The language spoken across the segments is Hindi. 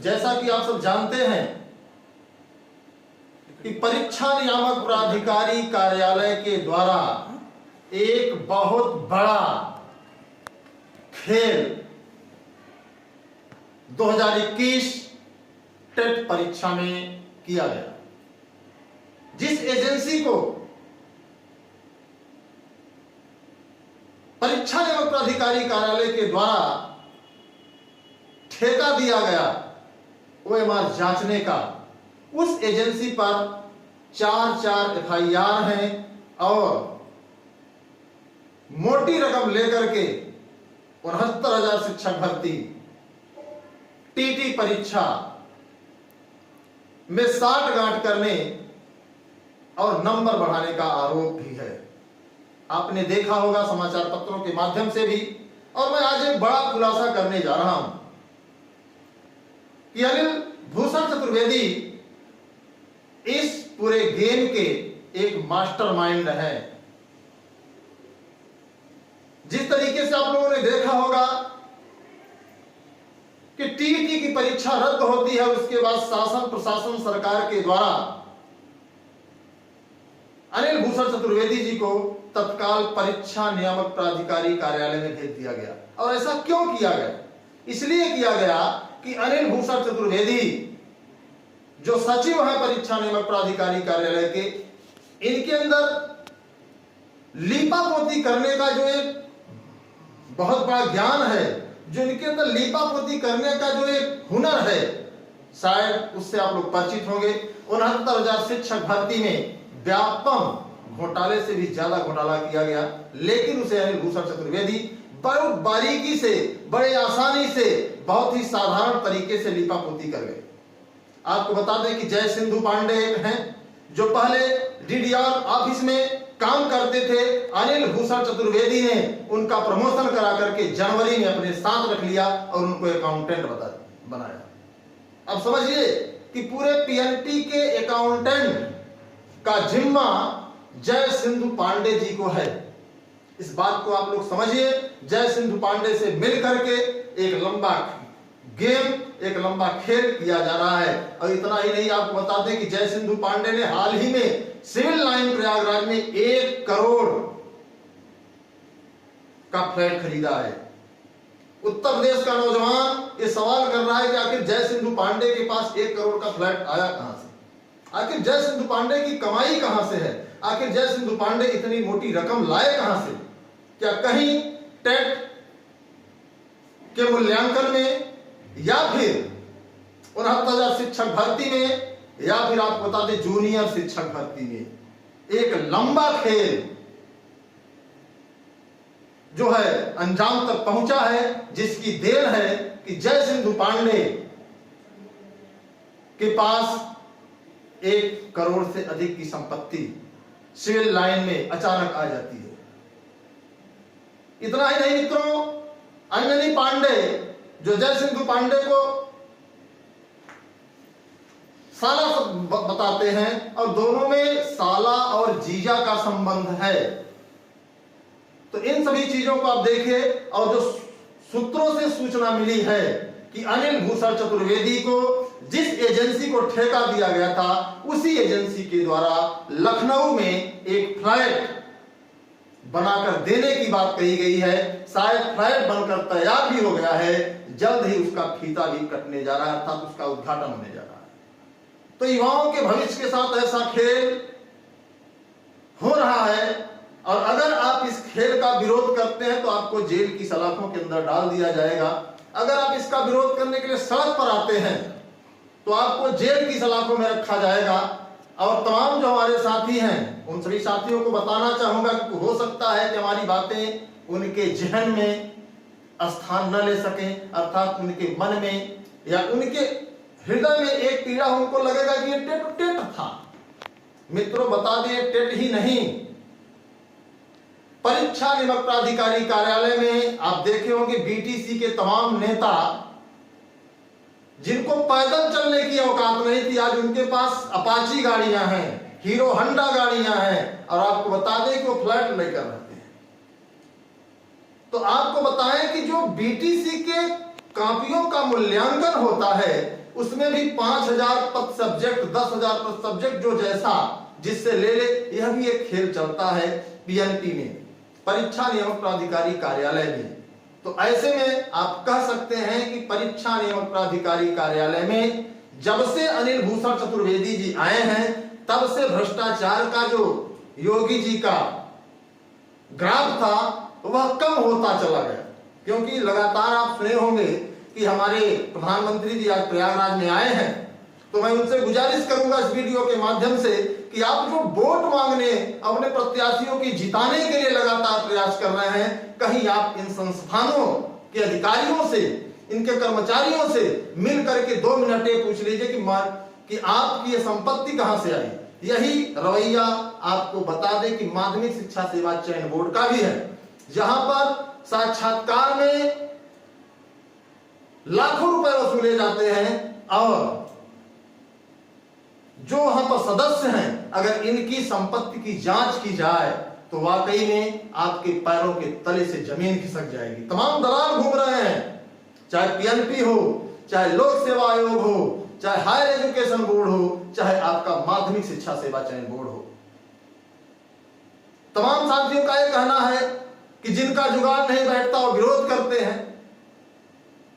जैसा कि आप सब जानते हैं कि परीक्षा नियामक प्राधिकारी कार्यालय के द्वारा एक बहुत बड़ा खेल 2021 टेट परीक्षा में किया गया। जिस एजेंसी को परीक्षा नियामक प्राधिकारी कार्यालय के द्वारा ठेका दिया गया ओएमआर जांचने का, उस एजेंसी पर 4 FIR हैं और मोटी रकम लेकर के 69,000 शिक्षक भर्ती टीटी परीक्षा में साठगांठ करने और नंबर बढ़ाने का आरोप भी है। आपने देखा होगा समाचार पत्रों के माध्यम से भी, और मैं आज एक बड़ा खुलासा करने जा रहा हूं कि अनिल भूषण चतुर्वेदी इस पूरे गेम के एक मास्टरमाइंड है। जिस तरीके से आप लोगों ने देखा होगा कि टीटी की परीक्षा रद्द होती है, उसके बाद शासन प्रशासन सरकार के द्वारा अनिल भूषण चतुर्वेदी जी को तत्काल परीक्षा नियामक प्राधिकारी कार्यालय में भेज दिया गया। और ऐसा क्यों किया गया? इसलिए किया गया कि अनिल भूषण चतुर्वेदी जो सचिव है परीक्षा नियामक प्राधिकारी कार्यालय के, इनके अंदर लीपापोती करने का जो एक बहुत बड़ा ज्ञान है, जो इनके अंदर लीपापोती करने का जो एक हुनर है, शायद उससे आप लोग परिचित होंगे। 69,000 शिक्षक भर्ती में व्यापम घोटाले से भी ज्यादा घोटाला किया गया, लेकिन उसे अनिल भूषण चतुर्वेदी बहुत बारीकी से, बड़े आसानी से, बहुत ही साधारण तरीके से लीपापोती कर गए। आपको बता दें कि जय सिंधु पांडे हैं जो पहले डीडीआर ऑफिस में काम करते थे। अनिल भूषण चतुर्वेदी ने उनका प्रमोशन करा करके जनवरी में अपने साथ रख लिया और उनको अकाउंटेंट बनाया। अब समझिए कि पूरे पीएनटी के अकाउंटेंट का जिम्मा जय सिंधु पांडे जी को है। इस बात को आप लोग समझिए। जय सिंधु पांडे से मिल करके एक लंबा गेम, एक लंबा खेल किया जा रहा है। और इतना ही नहीं, आपको बता दें कि जय सिंधु पांडे ने हाल ही में सिविल लाइन प्रयागराज में 1 करोड़ का फ्लैट खरीदा है। उत्तर प्रदेश का नौजवान ये सवाल कर रहा है कि आखिर जय सिंधु पांडे के पास 1 करोड़ का फ्लैट आया कहां से? आखिर जय सिंधु पांडे की कमाई कहां से है? आखिर जय सिंधु पांडे इतनी मोटी रकम लाए कहां से? क्या कहीं टेट के मूल्यांकन में, या फिर 69,000 शिक्षक भर्ती में, या फिर आपको बता दें जूनियर शिक्षक भर्ती में एक लंबा खेल जो है अंजाम तक पहुंचा है, जिसकी देन है कि जय सिंधु पांडे के पास 1 करोड़ से अधिक की संपत्ति सिविल लाइन में अचानक आ जाती है। इतना ही नहीं मित्रों, अंजनी पांडे जो जय सिंधु पांडे को साला बताते हैं, और दोनों में साला और जीजा का संबंध है। तो इन सभी चीजों को आप देखिए, और जो सूत्रों से सूचना मिली है कि अनिल भूषण चतुर्वेदी को जिस एजेंसी को ठेका दिया गया था, उसी एजेंसी के द्वारा लखनऊ में एक फ्लैट बनाकर देने की बात कही गई है। शायद फ्लैट बनकर तैयार भी हो गया है, जल्द ही उसका फीता भी कटने जा रहा है, अर्थात उसका उद्घाटन होने जा रहा है। तो युवाओं के भविष्य के साथ ऐसा खेल हो रहा है, और अगर आप इस खेल का विरोध करते हैं तो आपको जेल की सलाखों के अंदर डाल दिया जाएगा। अगर आप इसका विरोध करने के लिए सड़क पर आते हैं तो आपको जेल की सलाखों में रखा जाएगा। और तमाम जो हमारे साथी हैं, उन सभी साथियों को बताना चाहूंगा कि हो सकता है कि हमारी बातें उनके जहन में स्थान न ले सकें, अर्थात उनके मन में या उनके हृदय में एक पीड़ा, उनको लगेगा कि ये टेट था। मित्रों बता दें, टेट ही नहीं, परीक्षा नियामक प्राधिकारी कार्यालय में आप देखे होंगे बीटीसी के तमाम नेता जिनको पैदल चलने की औकात नहीं थी, आज उनके पास अपाची गाड़ियां हैं, हीरो होंडा गाड़ियां हैं, और आपको बता दें कि वो फ्लैट लेकर रहते हैं। तो आपको बताएं कि जो बीटीसी के कॉपियों का मूल्यांकन होता है उसमें भी 5000 पद सब्जेक्ट, 10,000 पद सब्जेक्ट जो जैसा जिससे ले ले, यह भी एक खेल चलता है पीएनपी में, परीक्षा नियामक प्राधिकारी कार्यालय में। तो ऐसे में आप कह सकते हैं कि परीक्षा नियामक प्राधिकारी कार्यालय में जब से अनिल भूषण चतुर्वेदी जी आए हैं, तब से भ्रष्टाचार का जो योगी जी का ग्राफ था वह कम होता चला गया। क्योंकि लगातार आप सुने होंगे कि हमारे प्रधानमंत्री जी आज प्रयागराज में आए हैं, तो मैं उनसे गुजारिश करूंगा इस वीडियो के माध्यम से कि आप जो वोट मांगने, अपने प्रत्याशियों की जिताने के लिए लगातार प्रयास कर रहे हैं, कहीं आप इन संस्थानों के अधिकारियों से, इनके कर्मचारियों से मिल करके 2 मिनट पूछ लीजिए कि आपकी ये संपत्ति कहां से आई। यही रवैया आपको बता दें कि माध्यमिक शिक्षा सेवा चयन बोर्ड का भी है, जहां पर साक्षात्कार में लाखों रुपए वसूले जाते हैं और जो वहां पर सदस्य हैं, अगर इनकी संपत्ति की जांच की जाए तो वाकई में आपके पैरों के तले से जमीन खिसक जाएगी। तमाम दलाल घूम रहे हैं, चाहे पीएनपी हो, चाहे लोक सेवा आयोग हो, चाहे हायर एजुकेशन बोर्ड हो, चाहे आपका माध्यमिक शिक्षा सेवा चयन बोर्ड हो। तमाम साथियों का यह कहना है कि जिनका जुगाड़ नहीं बैठता वो विरोध करते हैं।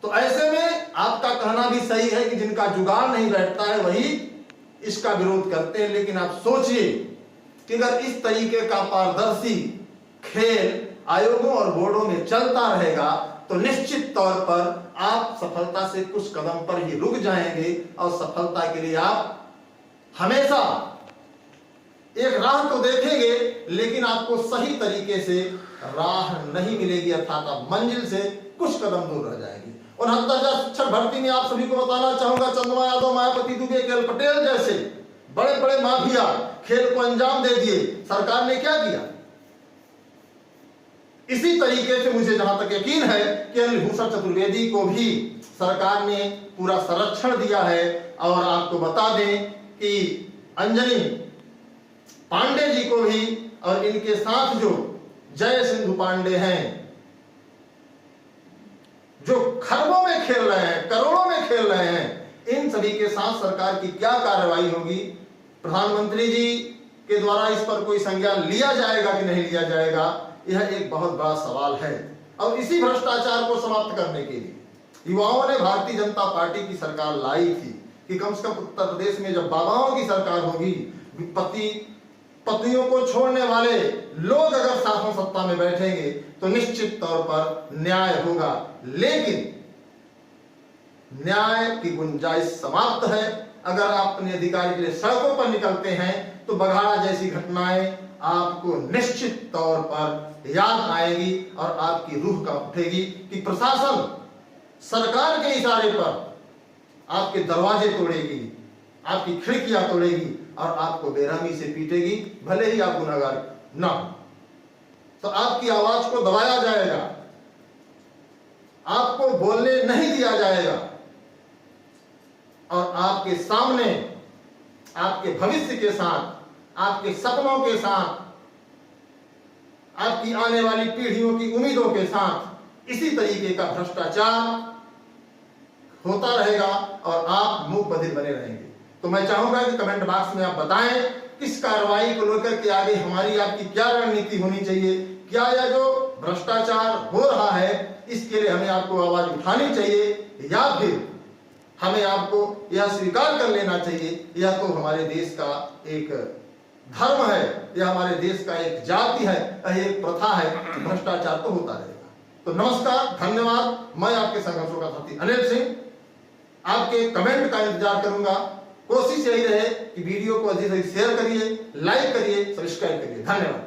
तो ऐसे में आपका कहना भी सही है कि जिनका जुगाड़ नहीं बैठता है वही इसका विरोध करते हैं। लेकिन आप सोचिए कि अगर इस तरीके का पारदर्शी खेल आयोगों और बोर्डों में चलता रहेगा तो निश्चित तौर पर आप सफलता से कुछ कदम पर ही रुक जाएंगे और सफलता के लिए आप हमेशा एक राह तो देखेंगे, लेकिन आपको सही तरीके से राह नहीं मिलेगी, अर्थात आप मंजिल से कुछ कदम दूर रह जाएंगे। 69,000 शिक्षक भर्ती में आप सभी को बताना चाहूंगा, चंद्रमा यादव, मायावती दुबे, केएल पटेल जैसे बड़े बड़े माफिया खेल को अंजाम दे दिए। सरकार ने क्या किया? इसी तरीके से मुझे जहां तक यकीन है कि अनिल भूषण चतुर्वेदी को भी सरकार ने पूरा संरक्षण दिया है। और आपको बता दें कि अंजनी पांडे जी को भी और इनके साथ जो जय सिंधु पांडे हैं, जो खरबों में खेल रहे हैं, करोड़ों में खेल रहे हैं, इन सभी के साथ सरकार की क्या कार्रवाई होगी? प्रधानमंत्री जी के द्वारा इस पर कोई संज्ञान लिया जाएगा कि नहीं लिया जाएगा, यह एक बहुत बड़ा सवाल है। और इसी भ्रष्टाचार को समाप्त करने के लिए युवाओं ने भारतीय जनता पार्टी की सरकार लाई थी कि कम से कम उत्तर प्रदेश में जब बाबाओं की सरकार होगी, पतियों को छोड़ने वाले लोग अगर शासन सत्ता में बैठेंगे तो निश्चित तौर पर न्याय होगा। लेकिन न्याय की गुंजाइश समाप्त है। अगर आप अपने अधिकार के लिए सड़कों पर निकलते हैं तो बघाड़ा जैसी घटनाएं आपको निश्चित तौर पर याद आएगी और आपकी रूह कांप उठेगी कि प्रशासन सरकार के इशारे पर आपके दरवाजे तोड़ेगी, आपकी खिड़कियां तोड़ेगी और आपको बेरहमी से पीटेगी, भले ही आप गुनहगार ना हो। तो आपकी आवाज को दबाया जाएगा, आपको बोलने नहीं दिया जाएगा और आपके सामने, आपके भविष्य के साथ, आपके सपनों के साथ, आपकी आने वाली पीढ़ियों की उम्मीदों के साथ इसी तरीके का भ्रष्टाचार होता रहेगा और आप मूक बधिर बने रहेंगे। तो मैं चाहूंगा कि कमेंट बॉक्स में आप बताएं किस कार्रवाई को लेकर के आगे हमारी आपकी क्या रणनीति होनी चाहिए। क्या यह जो भ्रष्टाचार हो रहा है इसके लिए हमें आपको आवाज उठानी चाहिए, या फिर हमें आपको यह स्वीकार कर लेना चाहिए यह तो हमारे देश का एक धर्म है, यह हमारे देश का एक जाति है, यह एक प्रथा है, भ्रष्टाचार तो होता रहेगा। तो नमस्कार, धन्यवाद। मैं आपके संघर्षों का साथी अनिल सिंह, आपके कमेंट का इंतजार करूंगा। कोशिश यही रहे कि वीडियो को अधिक से अधिक शेयर करिए, लाइक करिए, सब्सक्राइब करिए। धन्यवाद।